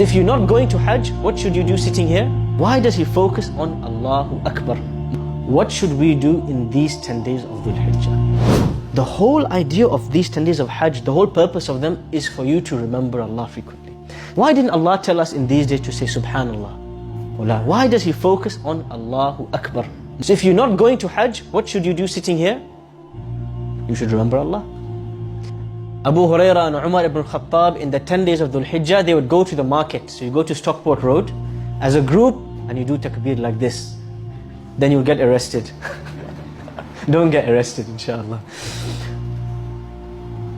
If you're not going to Hajj, what should you do sitting here? Why does he focus on Allahu Akbar? What should we do in these 10 days of Dhul Hijjah? The whole idea of these 10 days of Hajj, the whole purpose of them is for you to remember Allah frequently. Why didn't Allah tell us in these days to say Subhanallah? Why does he focus on Allahu Akbar? So if you're not going to Hajj, what should you do sitting here? You should remember Allah. Abu Hurairah and Umar ibn Khattab, in the 10 days of Dhul Hijjah, they would go to the market. So you go to Stockport Road as a group and you do takbir like this. Then you'll get arrested. Don't get arrested, inshallah.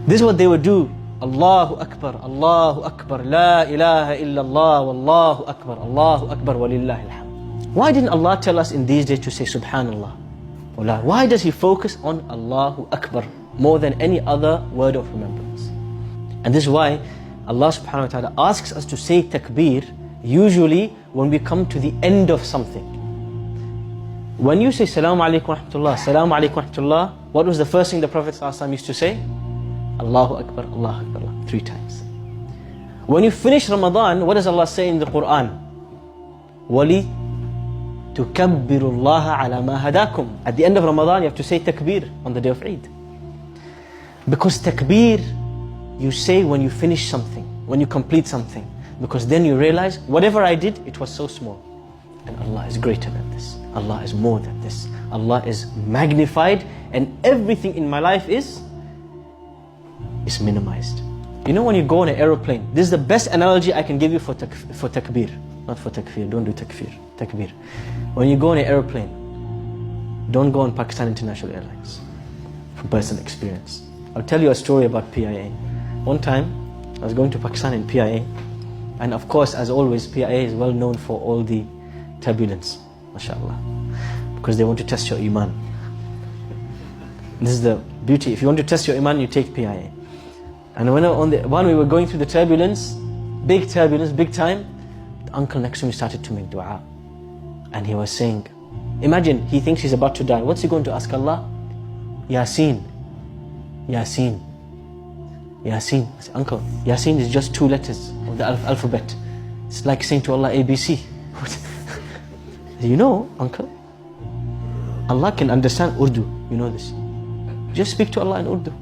This is what they would do. Allahu Akbar, Allahu Akbar, La ilaha illallah, Wallahu Akbar, Allahu Akbar, Walillahi alhamd. Why didn't Allah tell us in these days to say Subhanallah? Why does he focus on Allahu Akbar more than any other word of remembrance? And this is why Allah subhanahu wa ta'ala asks us to say takbir usually when we come to the end of something. When you say Salaamu Alaikum wa Rahmatullah, Salaamu Alaikum wa Rahmatullah, what was the first thing the Prophet ﷺ used to say? Allahu Akbar, Allahu Akbar, 3 times. When you finish Ramadan, what does Allah say in the Quran? Wali tukabbirullaha ala ma hadakum. At the end of Ramadan, you have to say takbir on the day of Eid. Because takbir, you say when you finish something, when you complete something. Because then you realize, whatever I did, it was so small. And Allah is greater than this. Allah is more than this. Allah is magnified, and everything in my life is minimized. You know when you go on an aeroplane, this is the best analogy I can give you for takbir. Not for takfir, don't do takbir. When you go on an aeroplane, don't go on Pakistan International Airlines. From personal experience. I'll tell you a story about PIA. One time, I was going to Pakistan in PIA, and of course, as always, PIA is well known for all the turbulence, mashallah, because they want to test your iman. This is the beauty. If you want to test your iman, you take PIA. And when we were going through the turbulence, big time, the uncle next to me started to make dua. And he was saying, imagine, he thinks he's about to die. What's he going to ask Allah? Yasin. Yasin. Yasin. I said, uncle, Yasin is just 2 letters of the alphabet. It's like saying to Allah, ABC. You know, uncle, Allah can understand Urdu. You know this. Just speak to Allah in Urdu.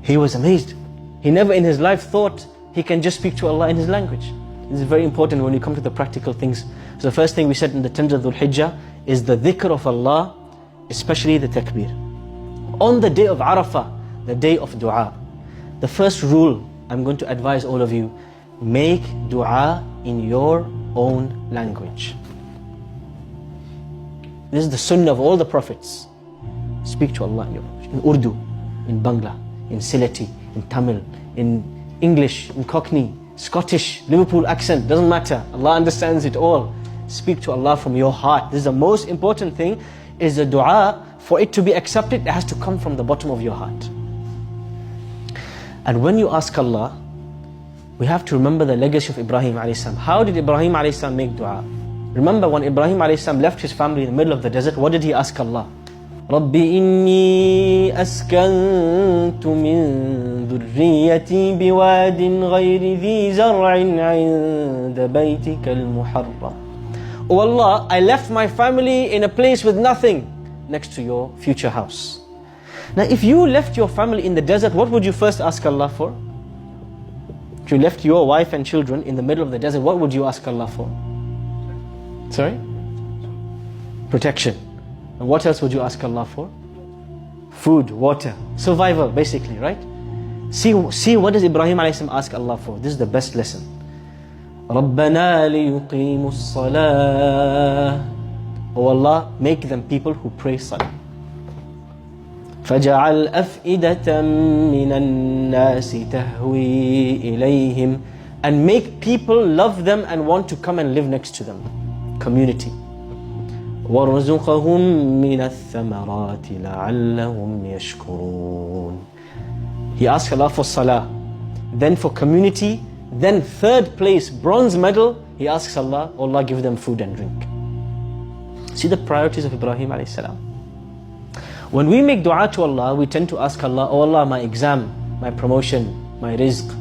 He was amazed. He never in his life thought he can just speak to Allah in his language. This is very important when you come to the practical things. So the first thing we said in the 10th of Dhul Hijjah is the dhikr of Allah, especially the takbir. On the day of Arafah, the day of dua, the first rule I'm going to advise all of you, make dua in your own language. This is the sunnah of all the prophets. Speak to Allah in Urdu, in Bangla, in Sylheti, in Tamil, in English, in Cockney, Scottish, Liverpool accent, doesn't matter. Allah understands it all. Speak to Allah from your heart. This is the most important thing, is the dua. For it to be accepted, it has to come from the bottom of your heart. And when you ask Allah, we have to remember the legacy of Ibrahim a.s. How did Ibrahim a.s. make dua? Remember when Ibrahim a.s. left his family in the middle of the desert, what did he ask Allah? رَبِّ إِنِّي أَسْكَنْتُ مِنْ ذُرِّيَّتِي بِوَادٍ غَيْرِ ذِي زَرْعٍ عِنْدَ بَيْتِكَ الْمُحَرَّمِ Oh Allah, I left my family in a place with nothing next to your future house. Now if you left your family in the desert, what would you first ask Allah for? If you left your wife and children in the middle of the desert, what would you ask Allah for? Sorry? Protection. And what else would you ask Allah for? Food, water, survival basically, right? See what does Ibrahim a.s. ask Allah for? This is the best lesson. رَبَّنَا لِيُقِيمُوا الصَّلَاةِ Oh Allah, make them people who pray salah. فَجَعَلْ أَفْئِدَةً مِّنَ النَّاسِ تَهْوِي إِلَيْهِمْ And make people love them and want to come and live next to them. Community. وَارْزُقَهُم مِّنَ الثَّمَرَاتِ لَعَلَّهُمْ يَشْكُرُونَ He asked Allah for salah, then for community, then 3rd place, bronze medal, he asks Allah, oh Allah, give them food and drink. See the priorities of Ibrahim a.s. When we make dua to Allah, we tend to ask Allah, oh Allah, my exam, my promotion, my rizq.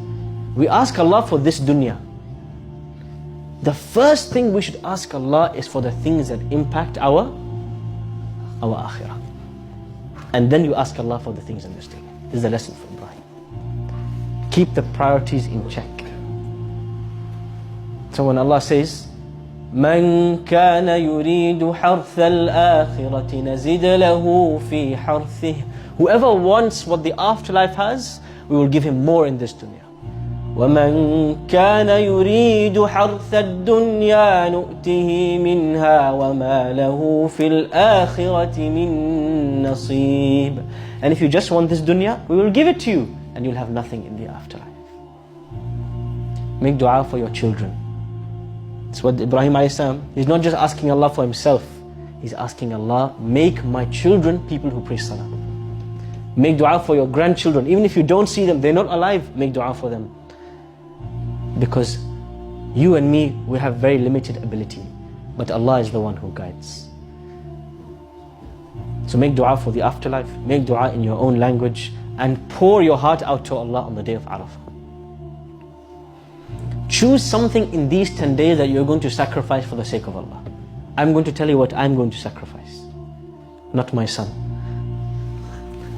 We ask Allah for this dunya. The first thing we should ask Allah is for the things that impact our akhirah. And then you ask Allah for the things in this dunya. This is the lesson for Ibrahim. Keep the priorities in check. So when Allah says, مَنْ كَانَ يُرِيدُ حَرْثَ الْآخِرَةِ نَزِدْ لَهُ فِي حَرْثِهِ. Whoever wants what the afterlife has, we will give him more in this dunya. وَمَنْ كَانَ يُرِيدُ حَرْثَ الدُّنْيَا نُؤْتِهِ مِنْهَا وَمَا لَهُ فِي الْآخِرَةِ مِنْ نَصِيبٍ. And if you just want this dunya, we will give it to you, and you'll have nothing in the afterlife. Make dua for your children. It's what Ibrahim a.s., he's not just asking Allah for himself. He's asking Allah, make my children people who pray salah. Make dua for your grandchildren. Even if you don't see them, they're not alive, make dua for them. Because you and me, we have very limited ability. But Allah is the one who guides. So make dua for the afterlife. Make dua in your own language. And pour your heart out to Allah on the day of Arafah. Choose something in these 10 days that you're going to sacrifice for the sake of Allah. I'm going to tell you what I'm going to sacrifice. Not my son.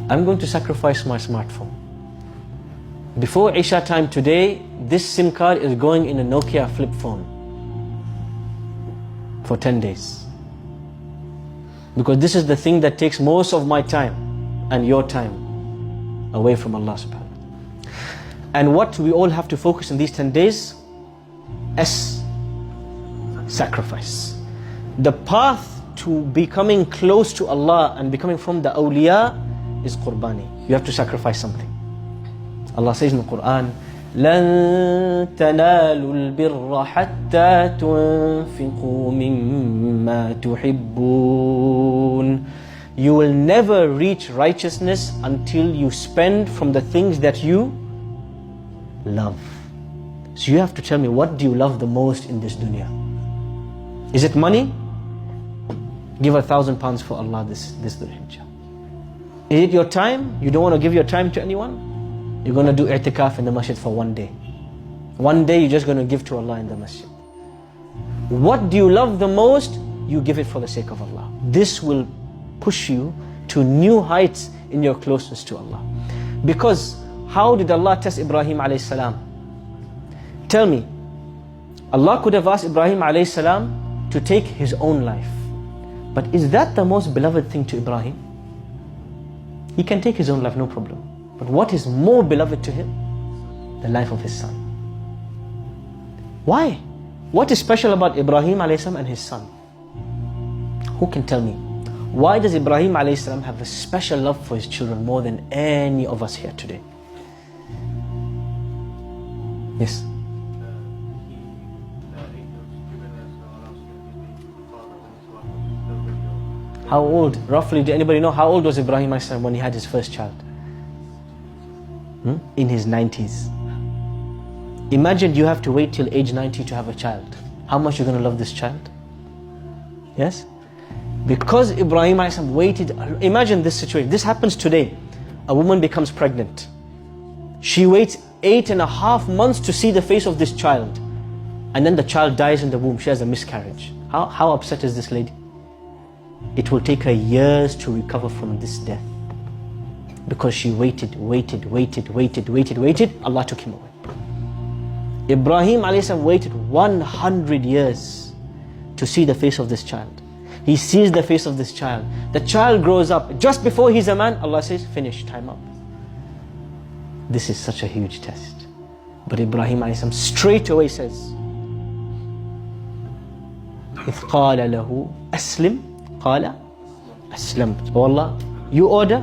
I'm going to sacrifice my smartphone. Before Isha time today, this SIM card is going in a Nokia flip phone for 10 days. Because this is the thing that takes most of my time and your time away from Allah subhanahu wa ta'ala. And what we all have to focus in these 10 days? Sacrifice. The path to becoming close to Allah and becoming from the awliya is qurbani. You have to sacrifice something. Allah says in the Quran, لَن تَنَالُوا الْبِرَّ حَتَّى تُنْفِقُوا مِمَّا تُحِبُّونَ. You will never reach righteousness until you spend from the things that you love. So you have to tell me, what do you love the most in this dunya? Is it money? Give £1,000 for Allah this Dhul Hijjah. Is it your time? You don't want to give your time to anyone? You're going to do i'tikaf in the masjid for one day. One day you're just going to give to Allah in the masjid. What do you love the most? You give it for the sake of Allah. This will push you to new heights in your closeness to Allah. Because how did Allah test Ibrahim alayhi salam? Tell me, Allah could have asked Ibrahim alayhi salam to take his own life. But is that the most beloved thing to Ibrahim? He can take his own life, no problem. But what is more beloved to him? The life of his son. Why? What is special about Ibrahim alayhi salam and his son? Who can tell me? Why does Ibrahim alayhi salam have a special love for his children more than any of us here today? Yes. How old, roughly, do anybody know how old was Ibrahim alayhi salam when he had his first child? In his 90s. Imagine you have to wait till age 90 to have a child. How much you're going to love this child? Yes? Because Ibrahim alayhi salam waited. Imagine this situation. This happens today. A woman becomes pregnant. She waits 8.5 months to see the face of this child. And then the child dies in the womb. She has a miscarriage. How upset is this lady? It will take her years to recover from this death. Because she waited. Allah took him away. Ibrahim alayhi salam waited 100 years to see the face of this child. He sees the face of this child. The child grows up. Just before he's a man, Allah says, finish, time up. This is such a huge test. But Ibrahim alayhi salam straight away says, إِذْ قَالَ لَهُ أَسْلِمْ قَالَ أَسْلَمْتُ. Oh Allah, you order,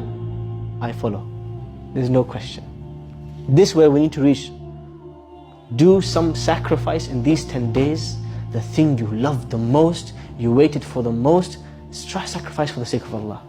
I follow. There's no question. This way we need to reach. Do some sacrifice in these 10 days. The thing you love the most, you waited for the most, sacrifice for the sake of Allah.